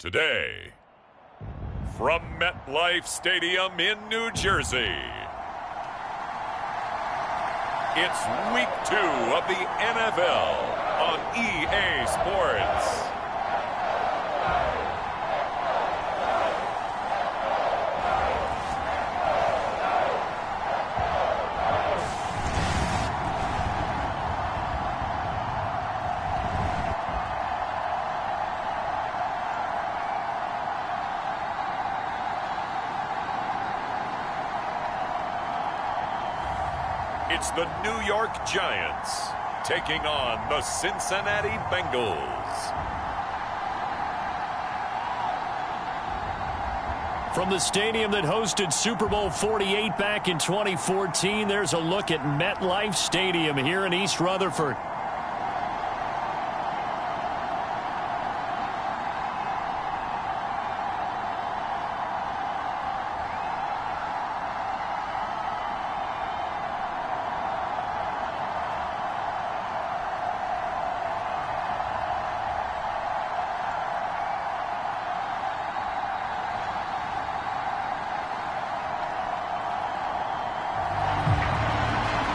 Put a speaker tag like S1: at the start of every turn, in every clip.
S1: Today, from MetLife Stadium in New Jersey, it's Week 2 of the NFL on EA Sports. It's the New York Giants taking on the Cincinnati Bengals.
S2: From the stadium that hosted Super Bowl 48 back in 2014, there's a look at MetLife Stadium here in East Rutherford.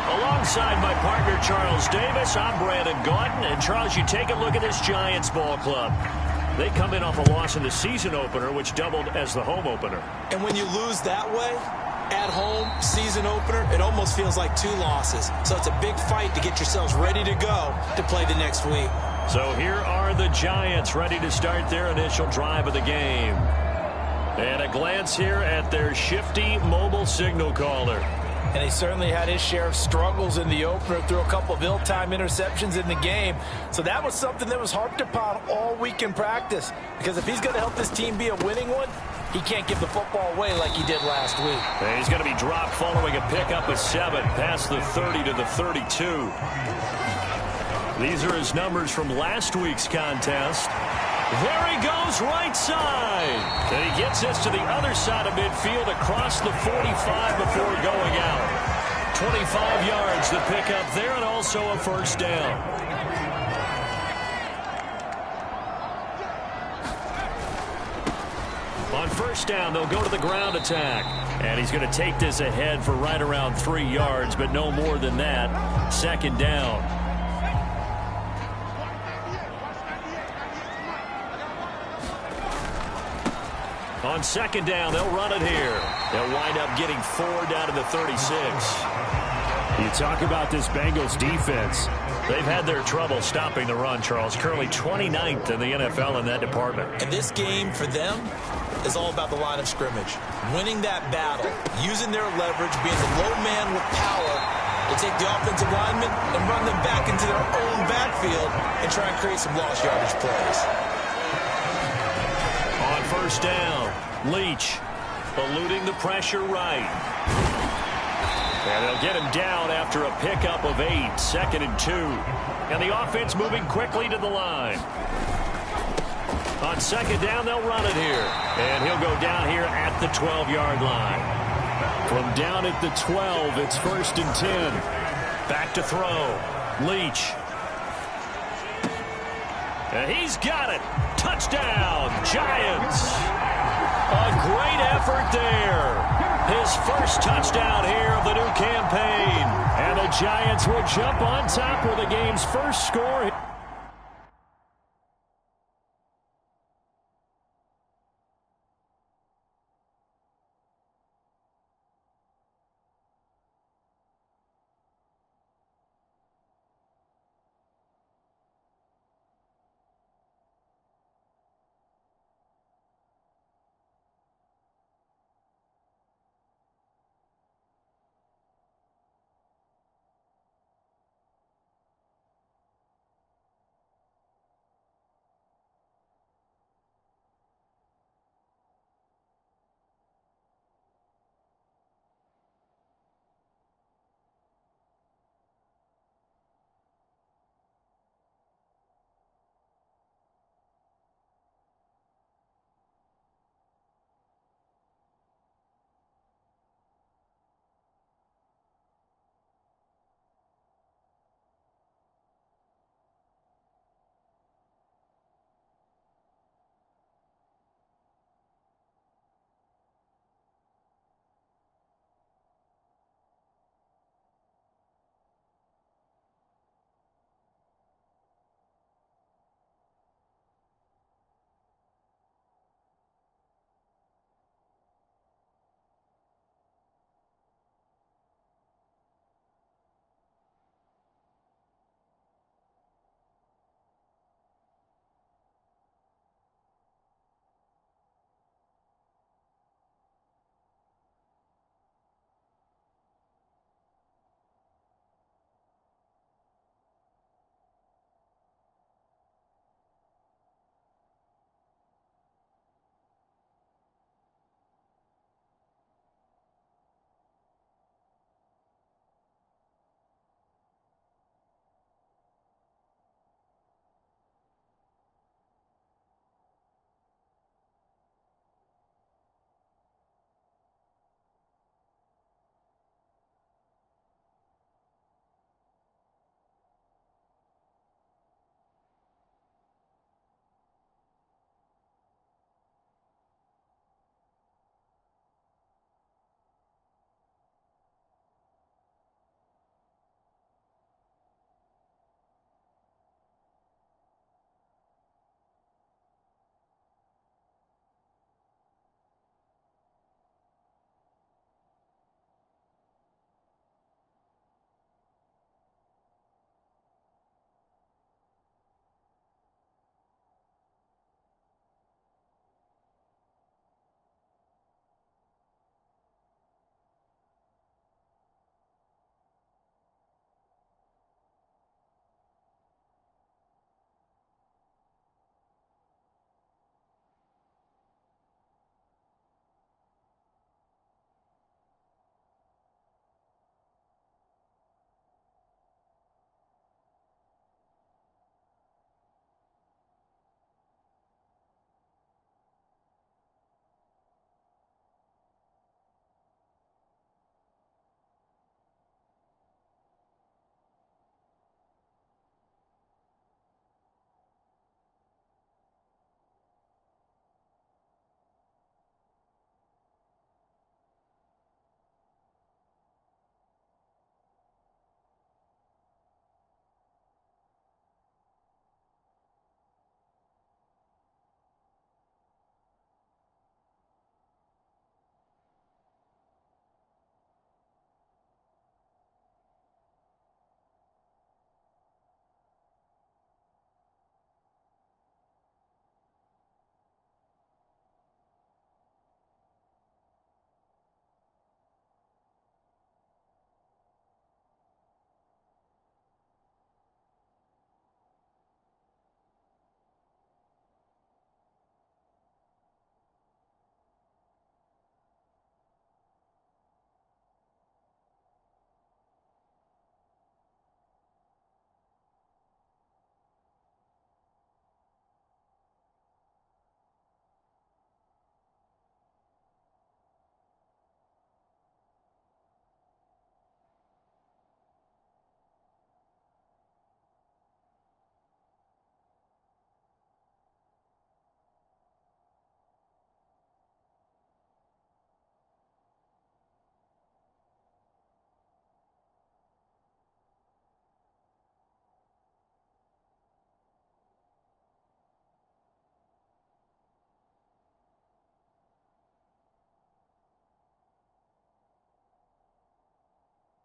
S2: Alongside my partner, Charles Davis, I'm Brandon Gaudin. And, Charles, you take a look at this Giants ball club. They come in off a loss in the season opener, which doubled as the home opener.
S3: And when you lose that way, at home, season opener, it almost feels like 2 losses. So it's a big fight to get yourselves ready to go to play the next week.
S2: So here are the Giants ready to start their initial drive of the game. And a glance here at their shifty mobile signal caller.
S3: And he certainly had his share of struggles in the opener, threw a couple of ill-timed interceptions in the game. So that was something that was harped upon all week in practice. Because if he's going to help this team be a winning one, he can't give the football away like he did last week.
S2: And he's going to be dropped following a pickup of 7 past the 30 to the 32. These are his numbers from last week's contest. There he goes, right side. And he gets us to the other side of midfield across the 45 before going out. 25 yards to pick up there, and also a first down. On first down, they'll go to the ground attack. And he's going to take this ahead for right around 3 yards, but no more than that. Second down. On second down, they'll run it here. They'll wind up getting 4 down to the 36. You talk about this Bengals defense. They've had their trouble stopping the run, Charles. Currently 29th in the NFL in that department.
S3: And this game for them is all about the line of scrimmage. Winning that battle, using their leverage, being the low man with power to take the offensive linemen and run them back into their own backfield and try and create some lost yardage plays.
S2: On first down, Leach eluding the pressure right. And they'll get him down after a pickup of 8, 2nd and 2. And the offense moving quickly to the line. On second down, they'll run it here. And he'll go down here at the 12-yard line. From down at the 12, it's 1st and 10. Back to throw. Leach. And he's got it. Touchdown, Giants. A great effort there. His first touchdown here of the new campaign. And the Giants will jump on top with the game's first score.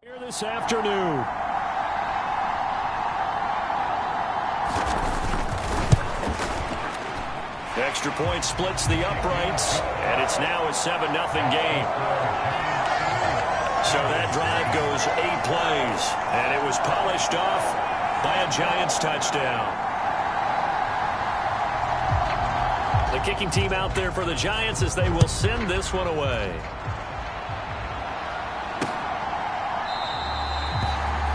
S2: Here this afternoon. Extra point splits the uprights, and it's now a 7-0 game. So that drive goes 8 plays, and it was polished off by a Giants touchdown. The kicking team out there for the Giants as they will send this one away.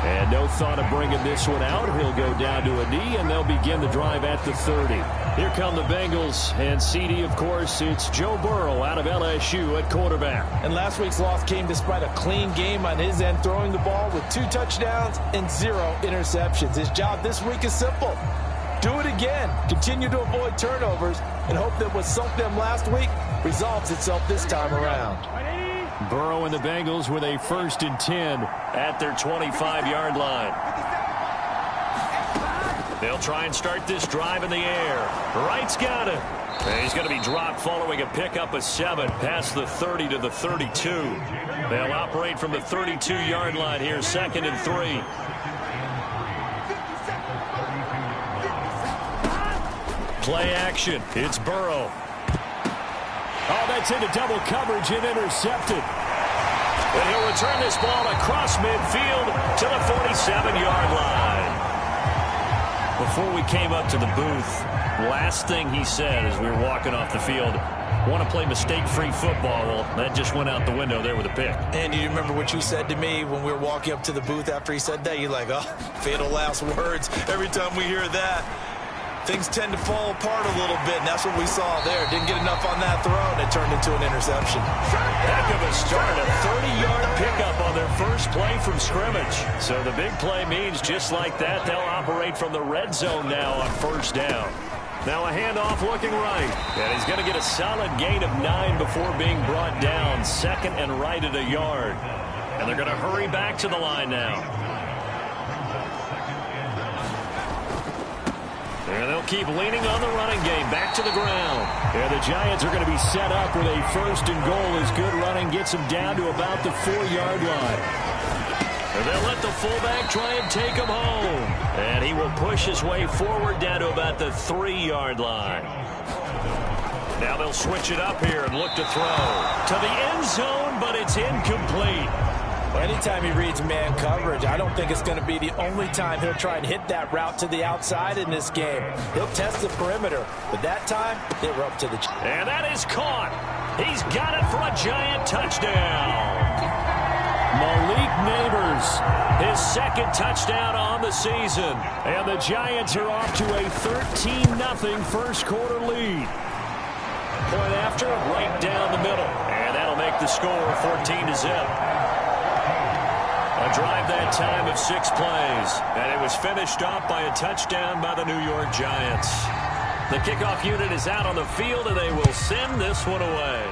S2: And no thought of bringing this one out. He'll go down to a knee, and they'll begin the drive at the 30. Here come the Bengals, and CD, of course, it's Joe Burrow out of LSU at quarterback.
S3: And last week's loss came despite a clean game on his end, throwing the ball with 2 touchdowns and 0 interceptions. His job this week is simple. Do it again. Continue to avoid turnovers and hope that what sunk them last week resolves itself this time around.
S2: Burrow and the Bengals with a 1st and 10 at their 25-yard line. They'll try and start this drive in the air. Wright's got it. And he's going to be dropped following a pickup of 7 past the 30 to the 32. They'll operate from the 32-yard line here, 2nd and 3. Play action. It's Burrow. Oh, that's into double coverage and intercepted. And he'll return this ball across midfield to the 47-yard line. Before we came up to the booth, last thing he said as we were walking off the field, want to play mistake-free football. Well, that just went out the window there with a pick.
S3: And you remember what you said to me when we were walking up to the booth after he said that? You're like, oh, fatal last words. Every time we hear that, things tend to fall apart a little bit, and that's what we saw there. Didn't get enough on that throw, and it turned into an interception.
S2: Heck of a start, a 30-yard pickup on their first play from scrimmage. So the big play means just like that, they'll operate from the red zone now on 1st down. Now a handoff looking right, and he's going to get a solid gain of 9 before being brought down, 2nd and right at a yard. And they're going to hurry back to the line now. And they'll keep leaning on the running game. Back to the ground. And the Giants are going to be set up with a 1st and goal as good running gets them down to about the 4-yard line. And they'll let the fullback try and take him home. And he will push his way forward down to about the 3-yard line. Now they'll switch it up here and look to throw to the end zone, but it's incomplete.
S3: Anytime he reads man coverage, I don't think it's going to be the only time he'll try and hit that route to the outside in this game. He'll test the perimeter, but that time, they were up to the...
S2: And that is caught. He's got it for a Giant touchdown. Malik Neighbors, his 2nd touchdown on the season. And the Giants are off to a 13-0 first quarter lead. Point after, right down the middle. And that'll make the score 14-0. A drive that time of 6 plays, and it was finished off by a touchdown by the New York Giants. The kickoff unit is out on the field, and they will send this one away.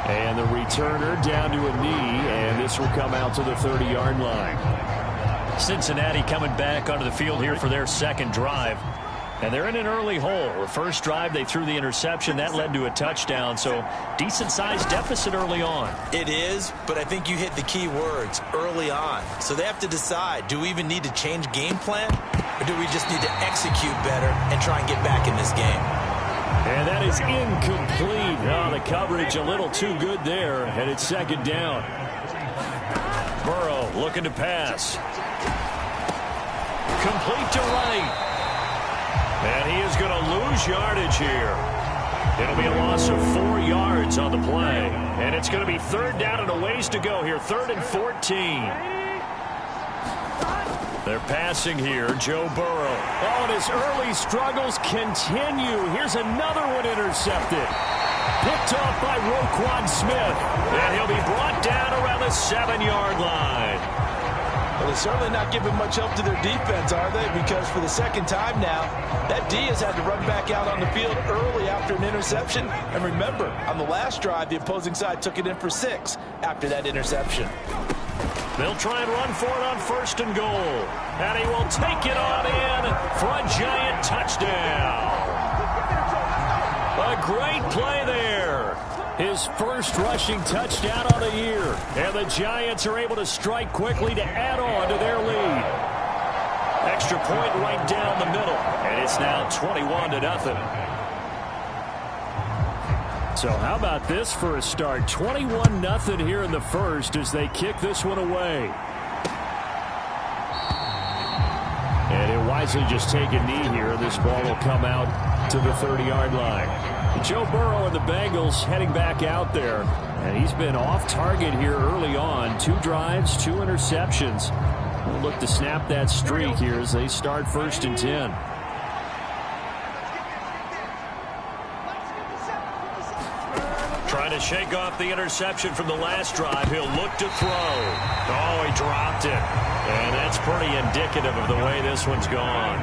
S2: And the returner down to a knee, and this will come out to the 30-yard line. Cincinnati coming back onto the field here for their 2nd drive. And they're in an early hole. The first drive, they threw the interception. That led to a touchdown. So decent-sized deficit early on.
S3: It is, but I think you hit the key words, early on. So they have to decide, do we even need to change game plan? Or do we just need to execute better and try and get back in this game?
S2: And that is incomplete. Oh, the coverage a little too good there. And it's 2nd down. Burrow looking to pass. Complete to Wright. And he is going to lose yardage here. It'll be a loss of 4 yards on the play. And it's going to be 3rd down and a ways to go here. 3rd and 14. They're passing here. Joe Burrow. Oh, and his early struggles continue. Here's another one intercepted. Picked off by Roquan Smith. And he'll be brought down around the 7-yard line.
S3: Well, they're certainly not giving much help to their defense, are they? Because for the 2nd time now, that D has had to run back out on the field early after an interception. And remember, on the last drive, the opposing side took it in for 6 after that interception.
S2: They'll try and run for it on 1st and goal. And he will take it on in for a Giant touchdown. A great play there. His first rushing touchdown on the year. And the Giants are able to strike quickly to add on to their lead. Extra point right down the middle. And it's now 21-0. So how about this for a start? 21-0 here in the first as they kick this one away. And he'll wisely just take a knee here. This ball will come out to the 30-yard line. Joe Burrow and the Bengals heading back out there. And he's been off target here early on. 2 drives, 2 interceptions. We'll look to snap that streak here as they start 1st and 10. Trying to shake off the interception from the last drive. He'll look to throw. Oh, he dropped it. And that's pretty indicative of the way this one's gone.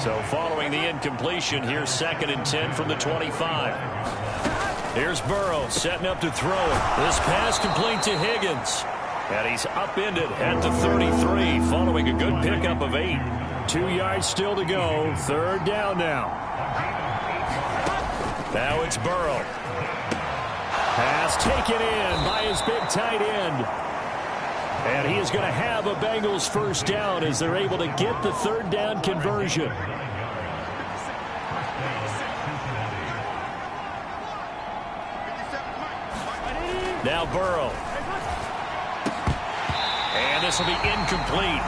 S2: So following the incompletion, here's 2nd and 10 from the 25. Here's Burrow setting up to throw it. This pass complete to Higgins. And he's upended at the 33 following a good pickup of 8. 2 yards still to go. 3rd down now. Now it's Burrow. Pass taken in by his big tight end. And he is going to have a Bengals 1st down as they're able to get the 3rd down conversion. Now Burrow. And this will be incomplete.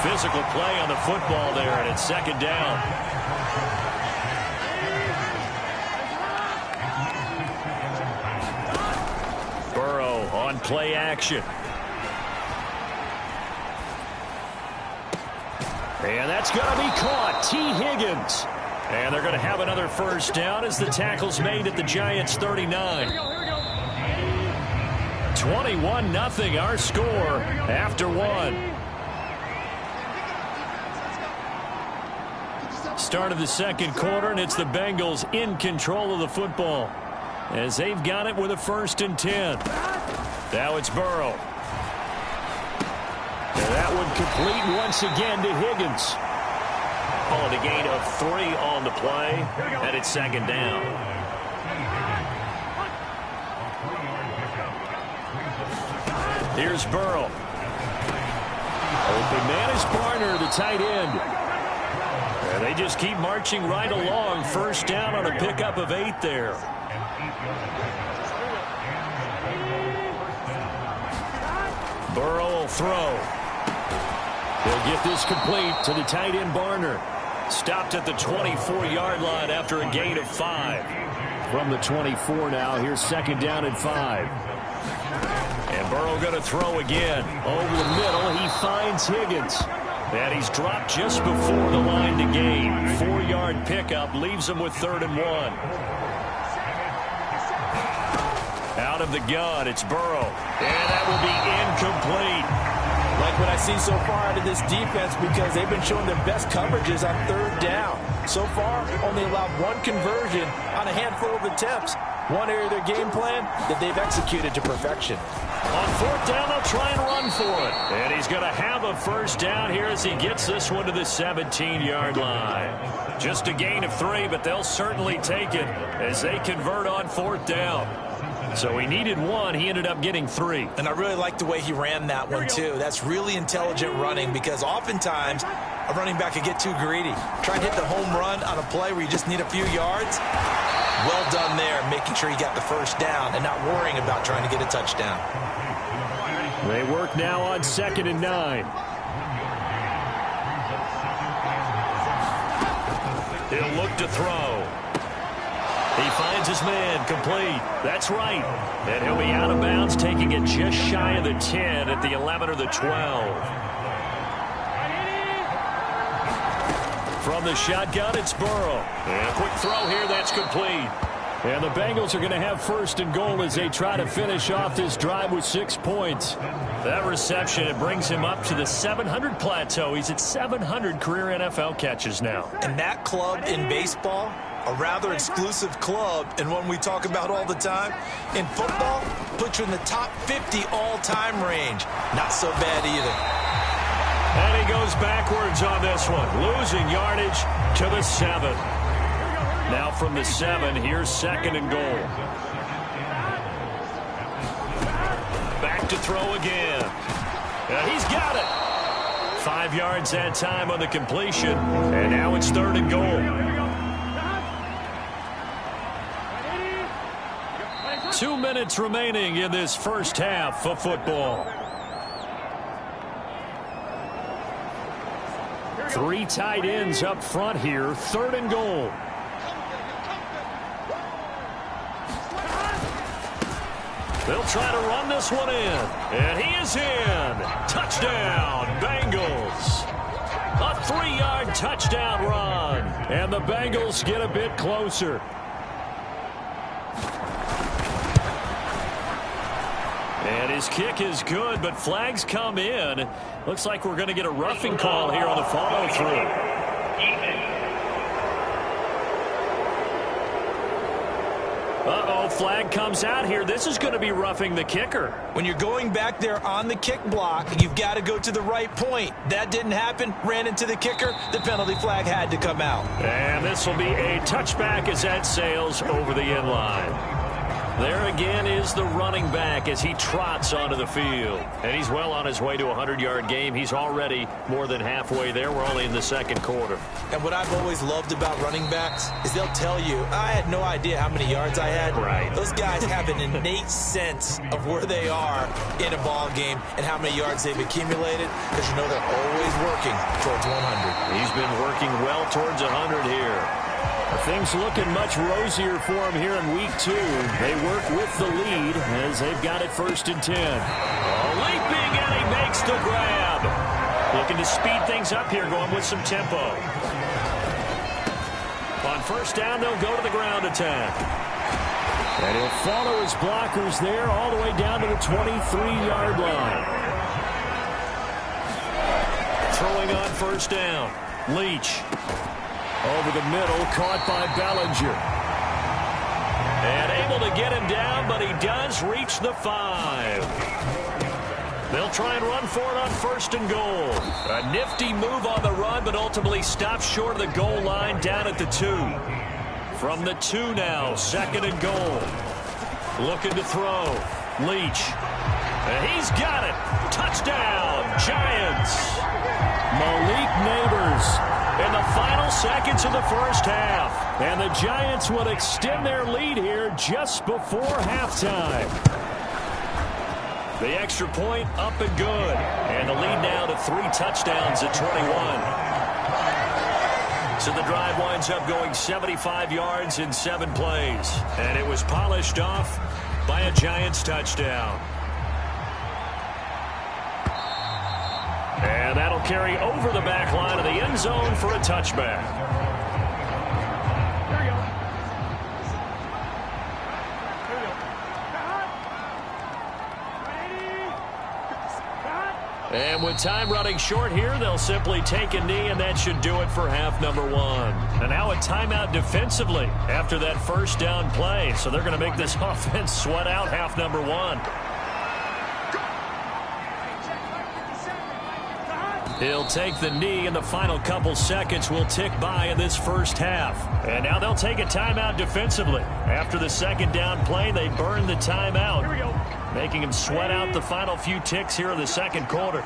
S2: Physical play on the football there, and it's 2nd down. Burrow on play action. And that's going to be caught. T. Higgins. And they're going to have another 1st down as the tackle's made at the Giants' 39. 21-0 our score after 1. Start of the 2nd quarter, and it's the Bengals in control of the football as they've got it with a 1st and 10. Now it's Burrow. And that one complete once again to Higgins. Calling a gain of 3 on the play, and it's 2nd down. Here's Burrow. Open man is Barner, the tight end. And they just keep marching right along. 1st down on a pickup of 8 there. Burrow will throw. They'll get this complete to the tight end Barner. Stopped at the 24-yard line after a gain of 5. From the 24 now, here's 2nd down and 5. And Burrow going to throw again. Over the middle, he finds Higgins. And he's dropped just before the line to gain. 4-yard pickup leaves him with 3rd and 1. Out of the gun, it's Burrow. And that will be incomplete.
S3: Like what I see so far out of this defense, because they've been showing their best coverages on 3rd down. So far, only allowed 1 conversion on a handful of attempts. One area of their game plan that they've executed to perfection.
S2: On 4th down, they'll try and run for it. And he's going to have a 1st down here as he gets this one to the 17-yard line. Just a gain of 3, but they'll certainly take it as they convert on 4th down. So he needed 1. He ended up getting 3.
S3: And I really like the way he ran that one, too. That's really intelligent running because oftentimes a running back could get too greedy. Try and hit the home run on a play where you just need a few yards. Well done there, making sure he got the 1st down and not worrying about trying to get a touchdown.
S2: They work now on 2nd and 9. He'll look to throw. He finds his man, complete. That's right. And he'll be out of bounds, taking it just shy of the 10 at the 11 or the 12. From the shotgun, it's Burrow. And a quick throw here, that's complete. And the Bengals are going to have 1st and goal as they try to finish off this drive with 6 points. That reception, it brings him up to the 700 plateau. He's at 700 career NFL catches now.
S3: And that club in baseball, a rather exclusive club and one we talk about all the time. In football, puts you in the top 50 all-time range. Not so bad either.
S2: And he goes backwards on this one, losing yardage to the 7. Now from the 7, here's 2nd and goal. to throw again. And he's got it. 5 yards that time on the completion. And now it's 3rd and goal. 2 minutes remaining in this first half of football. 3 tight ends up front here. 3rd and goal. They'll try to run this one in. And he is in. Touchdown, Bengals. A 3-yard touchdown run. And the Bengals get a bit closer. And his kick is good, but flags come in. Looks like we're going to get a roughing call here on the follow-through. Uh-oh, flag comes out here. This is going to be roughing the kicker.
S3: When you're going back there on the kick block, you've got to go to the right point. That didn't happen. Ran into the kicker. The penalty flag had to come out.
S2: And this will be a touchback as that sails over the end line. There again is the running back as he trots onto the field. And he's well on his way to a 100-yard game. He's already more than halfway there. We're only in the second quarter.
S3: And what I've always loved about running backs is they'll tell you, I had no idea how many yards I had.
S2: Right.
S3: Those guys have an innate sense of where they are in a ball game and how many yards they've accumulated, because you know they're always working towards 100.
S2: He's been working well towards 100 here. Things looking much rosier for him here in week 2. They work with the lead as they've got it 1st and 10. Leaping, and he makes the grab. Looking to speed things up here, going with some tempo. On 1st down, they'll go to the ground attack. And he'll follow his blockers there all the way down to the 23-yard line. Throwing on 1st down. Leach. Over the middle, caught by Bellinger. And able to get him down, but he does reach the 5. They'll try and run for it on 1st and goal. A nifty move on the run, but ultimately stops short of the goal line down at the 2. From the 2 now, 2nd and goal. Looking to throw. Leach. And he's got it. Touchdown, Giants. Malik Neighbors. In the final seconds of the first half. And the Giants will extend their lead here just before halftime. The extra point up and good. And the lead now to 3 touchdowns at 21. So the drive winds up going 75 yards in 7 plays. And it was polished off by a Giants touchdown. And that'll carry over the back line of the end zone for a touchback. And with time running short here, they'll simply take a knee, and that should do it for half number 1. And now a timeout defensively after that 1st down play. So they're going to make this offense sweat out half number 1. He'll take the knee, and the final couple seconds will tick by in this first half. And now they'll take a timeout defensively. After the 2nd down play, they burn the timeout, making him sweat out the final few ticks here in the 2nd quarter.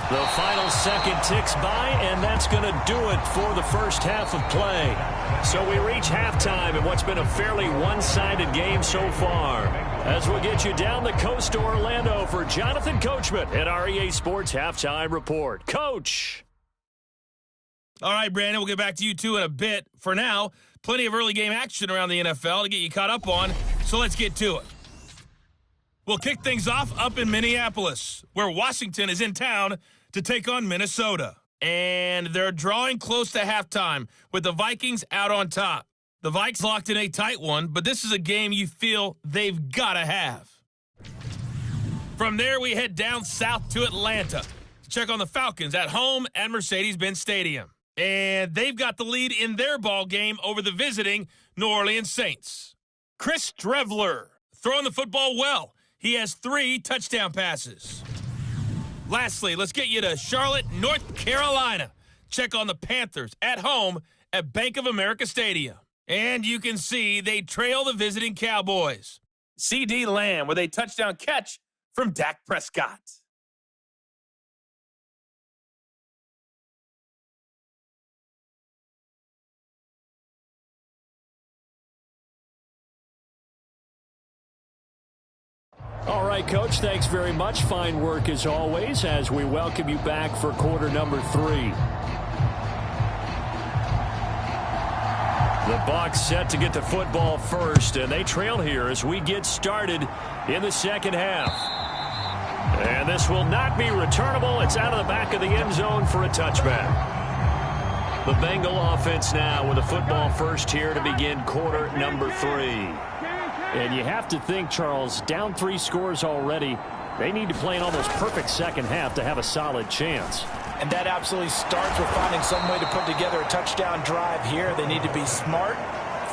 S2: The final second ticks by, and that's going to do it for the first half of play. So we reach halftime in what's been a fairly one-sided game so far. As we'll get you down the coast to Orlando for Jonathan Coachman at our EA Sports Halftime Report. Coach!
S4: All right, Brandon, we'll get back to you, too, in a bit. For now, plenty of early game action around the NFL to get you caught up on, so let's get to it. We'll kick things off up in Minneapolis, where Washington is in town to take on Minnesota. And they're drawing close to halftime with the Vikings out on top. The Vikes locked in a tight one, but this is a game you feel they've got to have. From there, we head down south to Atlanta to check on the Falcons at home at Mercedes-Benz Stadium. And they've got the lead in their ball game over the visiting New Orleans Saints. Chris Streveler throwing the football well. He has 3 touchdown passes. Lastly, let's get you to Charlotte, North Carolina. Check on the Panthers at home at Bank of America Stadium. And you can see they trail the visiting Cowboys. CD Lamb with a touchdown catch from Dak Prescott.
S2: All right, Coach, thanks very much. Fine work as always as we welcome you back for quarter number 3. The Bucs set to get the football first, and they trail here as we get started in the second half. And this will not be returnable. It's out of the back of the end zone for a touchback. The Bengal offense now with the football first here to begin quarter number 3. And you have to think, Charles, down 3 scores already. They need to play an almost perfect second half to have a solid chance.
S3: And that absolutely starts with finding some way to put together a touchdown drive here. They need to be smart,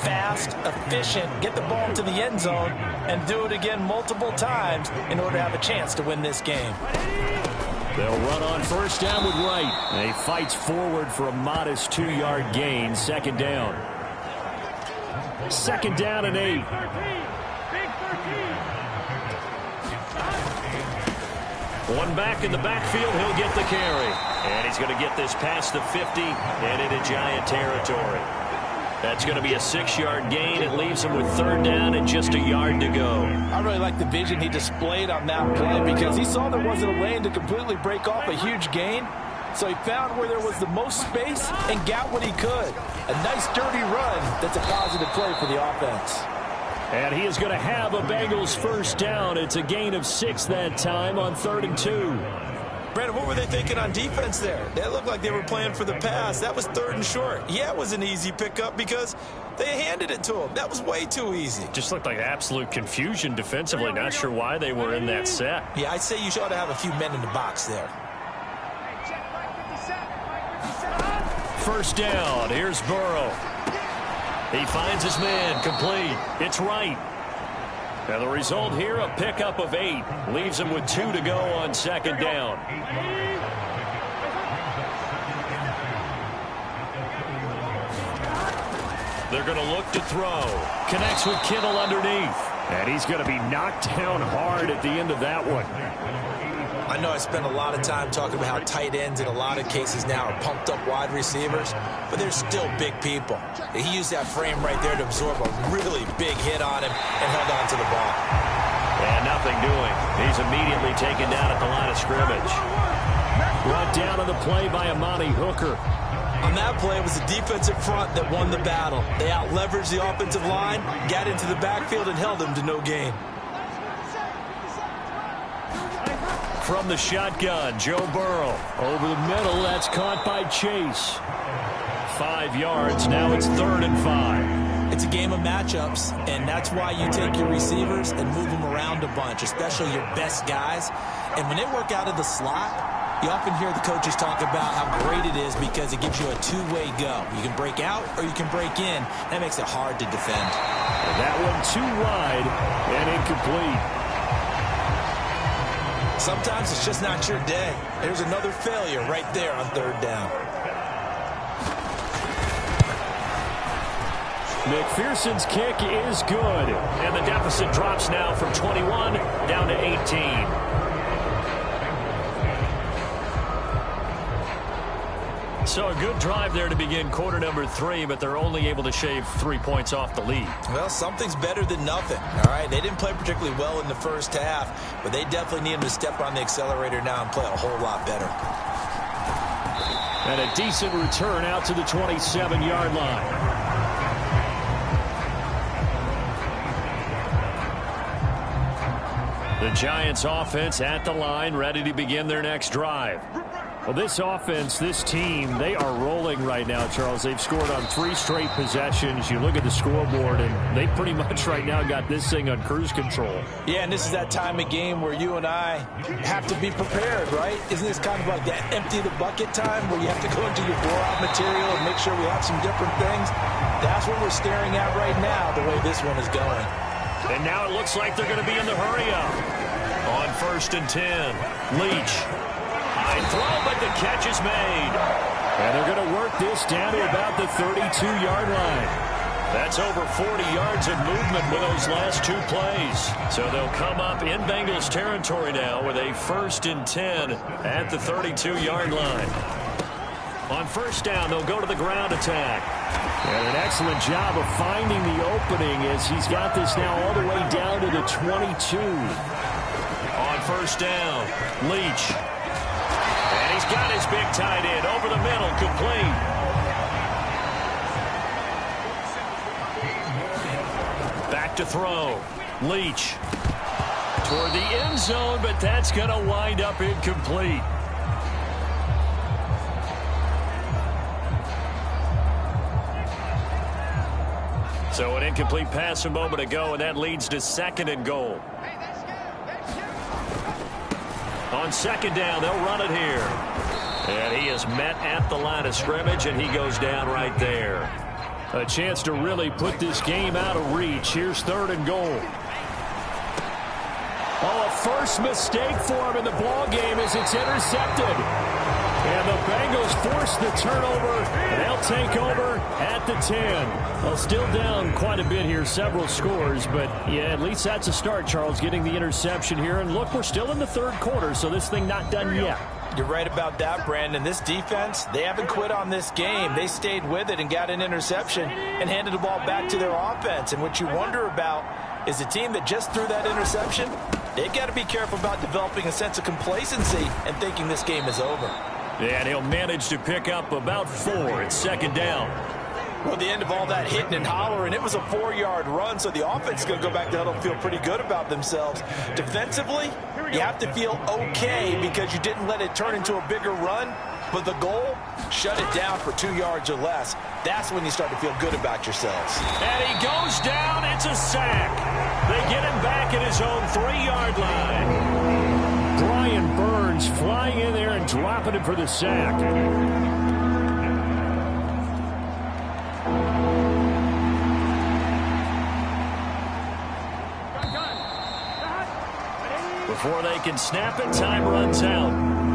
S3: fast, efficient, get the ball into the end zone, and do it again multiple times in order to have a chance to win this game.
S2: They'll run on first down with Wright. And he fights forward for a modest 2-yard gain, second down. Second down and 8. One back in the backfield, he'll get the carry. And he's going to get this past the 50 and into Giant territory. That's going to be a 6-yard gain. It leaves him with third down and just a yard to go.
S3: I really like the vision he displayed on that play because he saw there wasn't a lane to completely break off a huge gain. So he found where there was the most space and got what he could. A nice dirty run that's a positive play for the offense.
S2: And he is going to have a Bengals first down. It's a gain of 6 that time on 3rd and 2.
S3: Brandon, what were they thinking on defense there? They looked like they were playing for the pass. That was 3rd and short. Yeah, it was an easy pickup because they handed it to him. That was way too easy.
S2: Just looked like absolute confusion defensively. Not sure why they were in that set.
S3: Yeah, I'd say you ought to have a few men in the box there.
S2: First down. Here's Burrow. He finds his man, complete. It's Wright. And the result here, a pickup of 8. Leaves him with 2 to go on second down. They're going to look to throw. Connects with Kittle underneath. And he's going to be knocked down hard at the end of that one.
S3: I know I spent a lot of time talking about how tight ends in a lot of cases now are pumped up wide receivers, but they're still big people. He used that frame right there to absorb a really big hit on him and held on to the ball.
S2: And nothing doing. He's immediately taken down at the line of scrimmage. Brought down on the play by Amani Hooker.
S3: On that play, it was the defensive front that won the battle. They out-leveraged the offensive line, got into the backfield, and held him to no gain.
S2: From the shotgun, Joe Burrow. Over the middle, that's caught by Chase. 5 yards, now it's 3rd and 5.
S3: It's a game of matchups, and that's why you take your receivers and move them around a bunch, especially your best guys. And when they work out of the slot, you often hear the coaches talk about how great it is because it gives you a two-way go. You can break out or you can break in. That makes it hard to defend.
S2: And that one too wide and incomplete.
S3: Sometimes it's just not your day. There's another failure right there on 3rd down.
S2: McPherson's kick is good. And the deficit drops now from 21 down to 18. So a good drive there to begin quarter number 3, but they're only able to shave 3 points off the lead.
S3: Well, something's better than nothing, all right? They didn't play particularly well in the first half, but they definitely need them to step on the accelerator now and play a whole lot better.
S2: And a decent return out to the 27-yard line. The Giants offense at the line, ready to begin their next drive. Well, this offense, this team, they are rolling right now, Charles. They've scored on 3 straight possessions. You look at the scoreboard, and they pretty much right now got this thing on cruise control.
S3: Yeah, and this is that time of game where you and I have to be prepared, right? Isn't this kind of like that empty the bucket time where you have to go into your blowout material and make sure we have some different things? That's what we're staring at right now, the way this one is going.
S2: And now it looks like they're going to be in the hurry-up. On 1st and 10, Leach. High throw, but the catch is made. And they're going to work this down to about the 32-yard line. That's over 40 yards of movement with those last 2 plays. So they'll come up in Bengals territory now with a 1st and 10 at the 32-yard line. On 1st down, they'll go to the ground attack.
S5: And an excellent job of finding the opening as he's got this now all the way down to the 22.
S2: On 1st down, Leach. And he's got his big tight end over the middle, complete. Back to throw. Leach toward the end zone, but that's going to wind up incomplete. So an incomplete pass a moment ago, and that leads to 2nd and goal. On 2nd down, they'll run it here. And he is met at the line of scrimmage, and he goes down right there.
S5: A chance to really put this game out of reach. Here's 3rd and goal. Oh, a first mistake for him in the ball game as it's intercepted. And the Bengals force the turnover. They'll take over at the 10. Well, still down quite a bit here, several scores. But, yeah, at least that's a start, Charles, getting the interception here. And, look, we're still in the 3rd quarter, so this thing not done yet.
S3: You're right about that, Brandon. This defense, they haven't quit on this game. They stayed with it and got an interception and handed the ball back to their offense. And what you wonder about is a team that just threw that interception, they've got to be careful about developing a sense of complacency and thinking this game is over.
S2: And he'll manage to pick up about 4 at 2nd down.
S3: Well, at the end of all that hitting and hollering, it was a 4-yard run, so the offense is going to go back to huddle and feel pretty good about themselves. Defensively, you have to feel okay because you didn't let it turn into a bigger run, but the goal, shut it down for 2 yards or less. That's when you start to feel good about yourselves.
S2: And he goes down. It's a sack. They get him back at his own 3-yard line.
S5: Brian Burns flying in there and dropping him for the sack.
S2: Before they can snap it, time runs out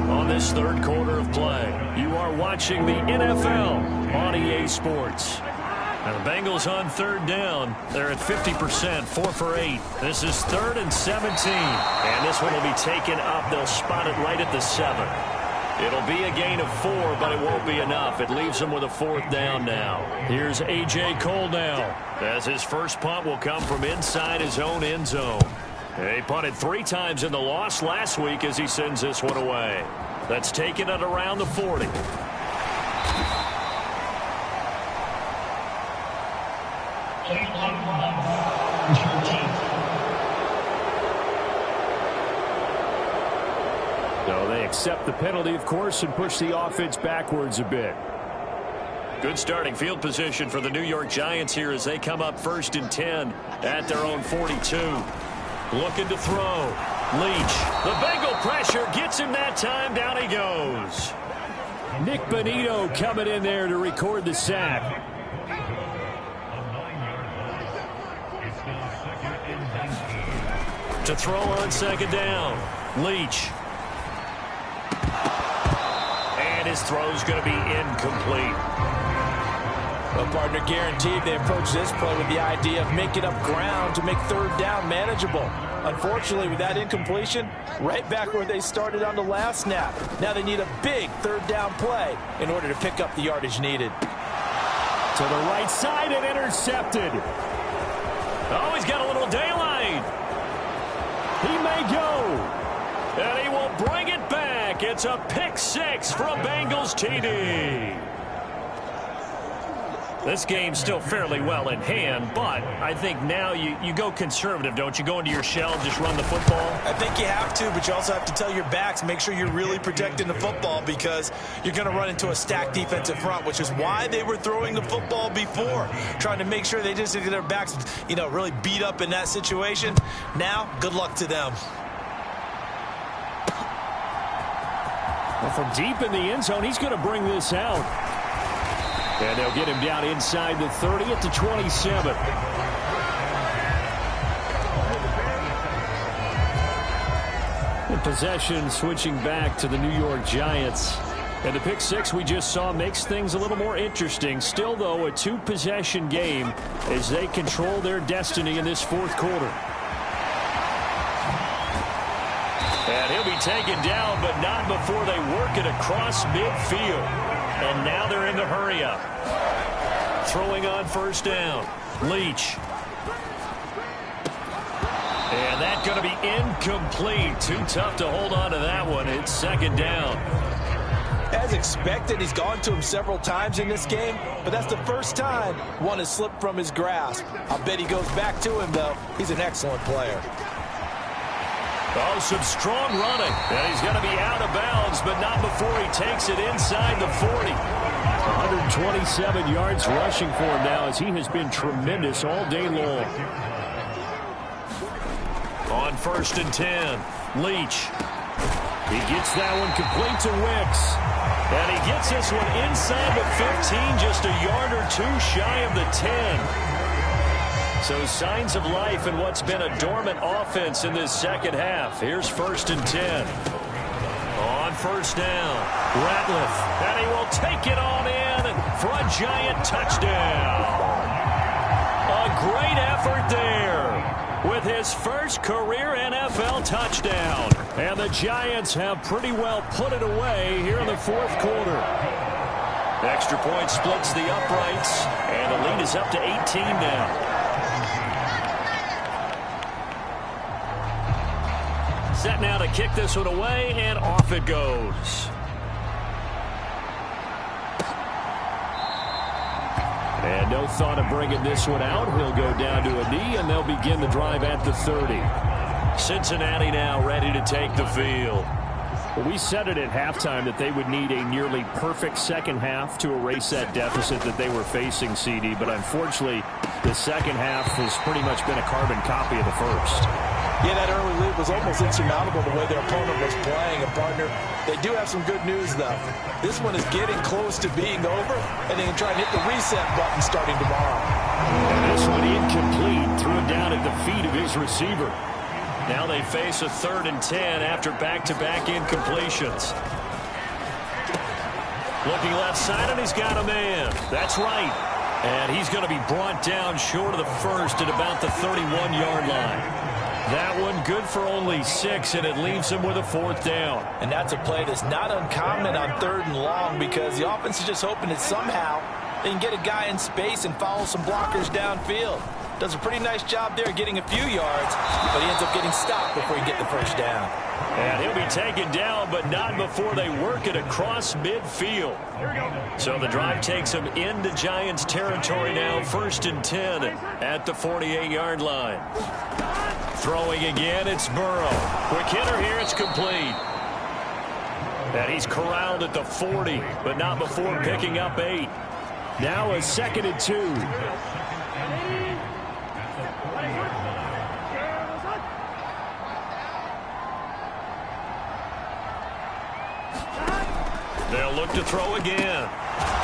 S2: on this 3rd quarter of play. You are watching the NFL on EA Sports. Now the Bengals on 3rd down. They're at 50%, 4 for 8. This is 3rd and 17. And this one will be taken up. They'll spot it right at the 7. It'll be a gain of 4, but it won't be enough. It leaves them with a 4th down now. Here's A.J. Cole now, as his first punt will come from inside his own end zone. He punted 3 times in the loss last week as he sends this one away. That's taken at around the 40.
S5: So they accept the penalty, of course, and push the offense backwards a bit.
S2: Good starting field position for the New York Giants here as they come up 1st and 10 at their own 42. Looking to throw. Leach. The Bengal pressure gets him that time. Down he goes.
S5: Nick Benito coming in there to record the sack.
S2: To throw on 2nd down. Leach. And his throw's going to be incomplete.
S3: Well, partner, guaranteed they approach this play with the idea of making up ground to make 3rd down manageable. Unfortunately, with that incompletion, right back where they started on the last snap. Now they need a big 3rd down play in order to pick up the yardage needed.
S5: To the right side and intercepted.
S2: Oh, he's got a little daylight.
S5: He may go.
S2: And he will bring it back. It's a pick 6 for a Bengals TD. This game's still fairly well in hand, but I think now you go conservative, don't you? Go into your shell, just run the football?
S3: I think you have to, but you also have to tell your backs, make sure you're really protecting the football because you're going to run into a stacked defensive front, which is why they were throwing the football before, trying to make sure they just get their backs, really beat up in that situation. Now, good luck to them.
S5: Well, from deep in the end zone, he's going to bring this out. And they'll get him down inside the 30 at the 27. The possession switching back to the New York Giants. And the pick six we just saw makes things a little more interesting. Still, though, a two-possession game as they control their destiny in this fourth quarter. And he'll be taken down, but not before they work it across midfield. And now they're in the hurry-up. Throwing on first down. Leach. And that's going to be incomplete. Too tough to hold on to that one. It's second down.
S3: As expected, he's gone to him several times in this game, but that's the first time one has slipped from his grasp. I'll bet he goes back to him, though. He's an excellent player.
S5: Oh, some strong running. And he's going to be out of bounds, but not before he takes it inside the 40. 127 yards rushing for him now as he has been tremendous all day long. On first and 10, Leach. He gets that one complete to Wicks. And he gets this one inside the 15, just a yard or two shy of the 10. So signs of life in what's been a dormant offense in this second half. Here's first and 10. On first down, Ratliff. And he will take it on in for a Giant touchdown. A great effort there with his first career NFL touchdown. And the Giants have pretty well put it away here in the fourth quarter. Extra point splits the uprights, and the lead is up to 18 now. Set now to kick this one away, and off it goes. And no thought of bringing this one out. He'll go down to a knee, and they'll begin the drive at the 30. Cincinnati now ready to take the field. Well, we said it at halftime that they would need a nearly perfect second half to erase that deficit that they were facing, CD. But unfortunately, the second half has pretty much been a carbon copy of the first.
S3: Yeah, that early lead was almost insurmountable the way their opponent was playing. And, partner, they do have some good news, though. This one is getting close to being over, and they can try and hit the reset button starting tomorrow.
S5: And this one incomplete, threw it down at the feet of his receiver. Now they face a 3rd and 10 after back-to-back incompletions. Looking left side, and he's got a man. That's right. And he's going to be brought down short of the first at about the 31-yard line. That one good for only 6, and it leaves him with a 4th down.
S3: And that's a play that's not uncommon on 3rd and long because the offense is just hoping that somehow they can get a guy in space and follow some blockers downfield. Does a pretty nice job there getting a few yards, but he ends up getting stopped before he gets the first down.
S5: And he'll be taken down, but not before they work it across midfield. So the drive takes him into Giants territory now, 1st and 10 at the 48-yard line. Throwing again, it's Burrow. Quick hitter here, it's complete. And he's corralled at the 40, but not before picking up 8. Now a 2nd and 2. They'll look to throw again.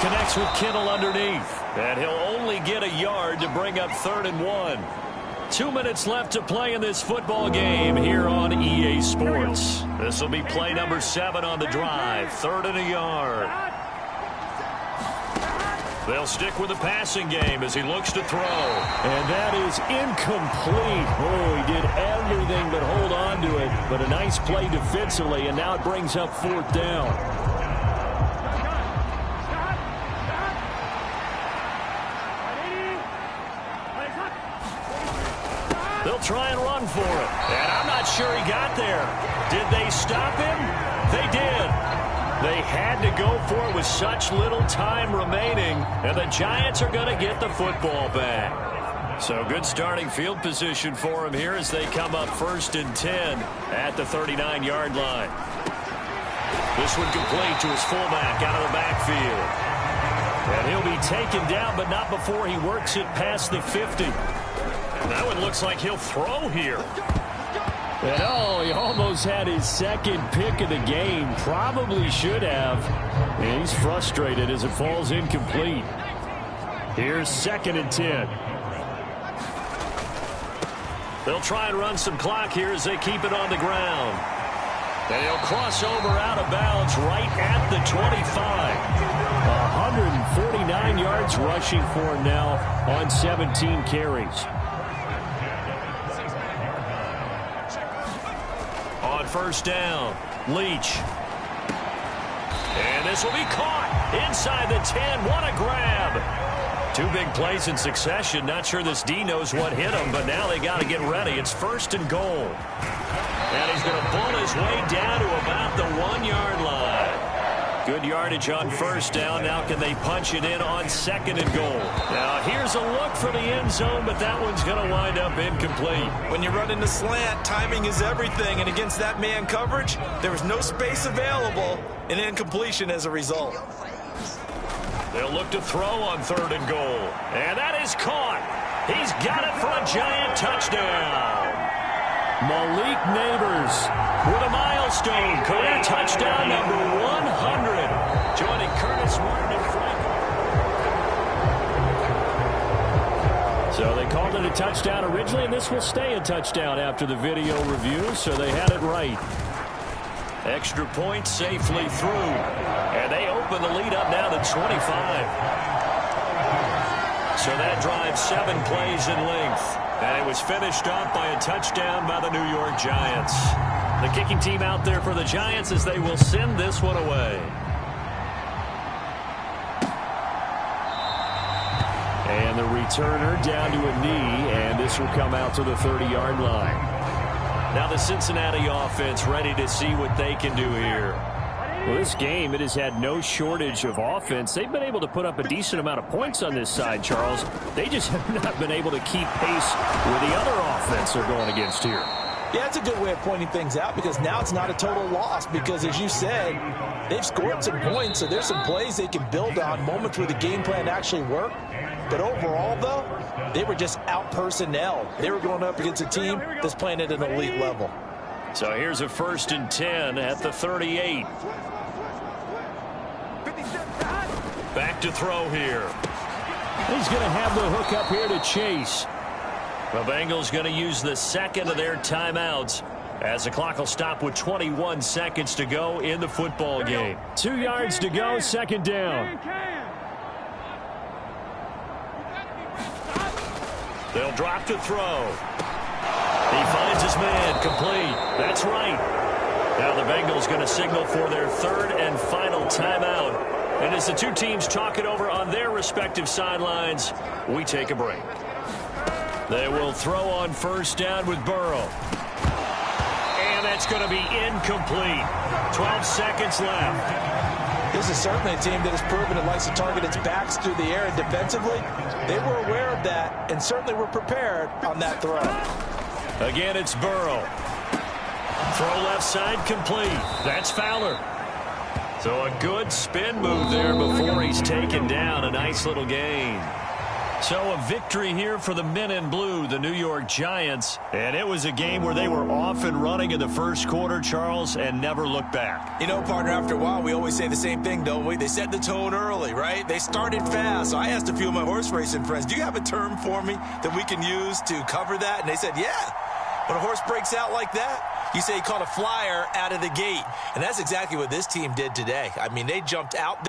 S5: Connects with Kittle underneath. And he'll only get a yard to bring up 3rd and 1. 2 minutes left to play in this football game here on EA Sports. This will be play number 7 on the drive. 3rd and a yard. They'll stick with the passing game as he looks to throw. And that is incomplete. Oh, he did everything but hold on to it. But a nice play defensively, and now it brings up 4th down. They'll try and run for it. And I'm not sure he got there. Did they stop him? They did. They had to go for it with such little time remaining. And the Giants are going to get the football back. So good starting field position for him here as they come up 1st and 10 at the 39-yard line. This one complete to his fullback out of the backfield. And he'll be taken down, but not before he works it past the 50. That one looks like he'll throw here. And oh, he almost had his 2nd pick of the game. Probably should have. And he's frustrated as it falls incomplete. Here's 2nd and 10. They'll try and run some clock here as they keep it on the ground.
S2: And he'll cross over out of bounds right at the 25.
S5: 149 yards rushing for him now on 17 carries.
S2: On first down, Leach. And this will be caught inside the 10. What a grab. 2 big plays in succession. Not sure this D knows what hit him, but now they got to get ready. It's first and goal. And he's going to pull his way down to about the 1-yard line. Good yardage on first down. Now can they punch it in on second and goal? Now here's a look for the end zone, but that one's going to wind up incomplete.
S3: When you run in the slant, timing is everything, and against that man coverage, there was no space available, and incompletion as a result.
S2: They'll look to throw on third and goal. And that is caught. He's got it for a giant touchdown.
S5: Malik Neighbors
S2: With a milestone, career touchdown number 100. Joining Curtis Martin and Frank.
S5: So they called it a touchdown originally, and this will stay a touchdown after the video review, so they had it right.
S2: Extra point safely through. And they open the lead up now to 25. So that drives 7 plays in length. And it was finished off by a touchdown by the New York Giants. The kicking team out there for the Giants as they will send this one away.
S5: And the returner down to a knee, and this will come out to the 30-yard line.
S2: Now the Cincinnati offense ready to see what they can do here.
S5: Well, this game, it has had no shortage of offense. They've been able to put up a decent amount of points on this side, Charles. They just have not been able to keep pace with the other offense they're going against here.
S3: Yeah, it's a good way of pointing things out because now it's not a total loss because, as you said, they've scored some points, so there's some plays they can build on, moments where the game plan actually worked. But overall, though, they were just out-personnel. They were going up against a team that's playing at an elite level.
S2: So here's a 1st and 10 at the 38. Back to throw here.
S5: He's going to have the hook up here to Chase.
S2: The Bengals going to use the second of their timeouts as the clock will stop with 21 seconds to go in the football game.
S5: 2 yards to go, second down.
S2: They'll drop to throw. He finds his man, complete. That's right. Now the Bengals going to signal for their 3rd and final timeout. And as the two teams talk it over on their respective sidelines, we take a break. They will throw on first down with Burrow. And that's going to be incomplete. 12 seconds left.
S3: This is certainly a team that has proven it likes to target its backs through the air, and defensively, they were aware of that and certainly were prepared on that throw.
S2: Again, it's Burrow. Throw left side complete. That's Fowler. So a good spin move there before he's taken down. A nice little gain. So a victory here for the men in blue, the New York Giants. And it was a game where they were off and running in the first quarter, Charles, and never looked back.
S3: You know, partner, after a while, we always say the same thing, don't we? They set the tone early, right? They started fast. So I asked a few of my horse racing friends, do you have a term for me that we can use to cover that? And they said, yeah. When a horse breaks out like that, you say he caught a flyer out of the gate. And that's exactly what this team did today. I mean, they jumped out.